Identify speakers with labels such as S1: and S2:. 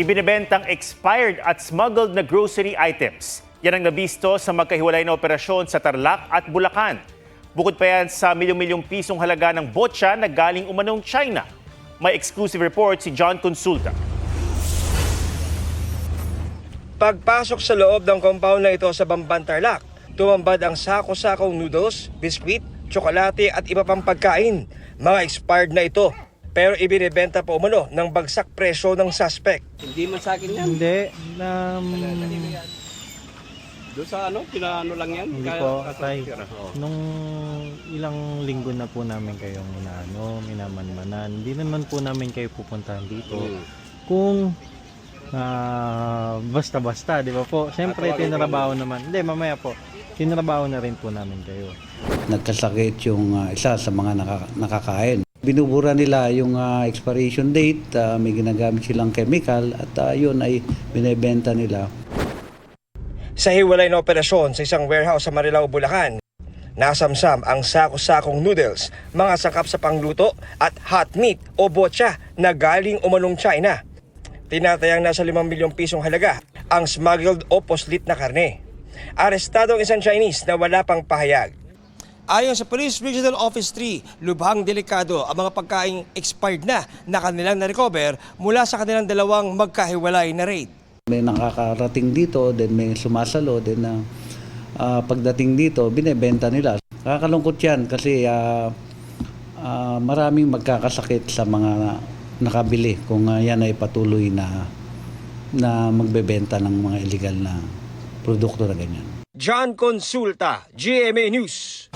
S1: ibinebentang expired at smuggled na grocery items. Yan ang nabisto sa magkahiwalay na operasyon sa Tarlac at Bulacan. Bukod pa yan sa milyong-milyong pisong halaga ng botsa na galing umanong China. May exclusive report si John Consulta.
S2: Pagpasok sa loob ng compound na ito sa Bamban, Tarlac, tumambad ang sako-sakong noodles, biskwit, tsokolate at iba pang pagkain. Mga expired na ito, pero ibinebenta pa umano ng bagsak presyo ng suspect.
S3: Hindi man sa akin yan.
S4: Hindi,
S3: Doon sa pinaano lang yan.
S4: hindi po, tay. Nung ilang linggo na po namin kayong minamanmanan. Hindi naman po namin kayo pupuntahan dito. Kung basta-basta, di ba po? Siyempre, tinrabaho naman. Hindi, mamaya po. Tinrabaho na rin po namin kayo.
S5: Nagkasakit yung isa sa mga nakakain. Binubura nila yung expiration date, may ginagamit silang chemical at yun ay binebenta nila.
S2: Sa hiwalay na operasyon sa isang warehouse sa Marilao, Bulacan, nasamsam ang sako-sakong noodles, mga sakap sa pangluto at hot meat o botsa na galing umanong China. Tinatayang nasa 5 milyong pisong halaga ang smuggled o poslit na karne. Arestado ang isang Chinese na wala pang pahayag. Ayon sa Police Regional Office 3, lubhang delikado ang mga pagkaing expired na kanilang na-recover mula sa kanilang dalawang magkahiwalay na raid.
S5: May nakakarating dito, then may sumasalo, then pagdating dito, binebenta nila. Kakalungkot yan kasi maraming magkakasakit sa mga nakabili kung yan ay patuloy na magbebenta ng mga illegal na produkto na ganyan.
S2: John Consulta, GMA News.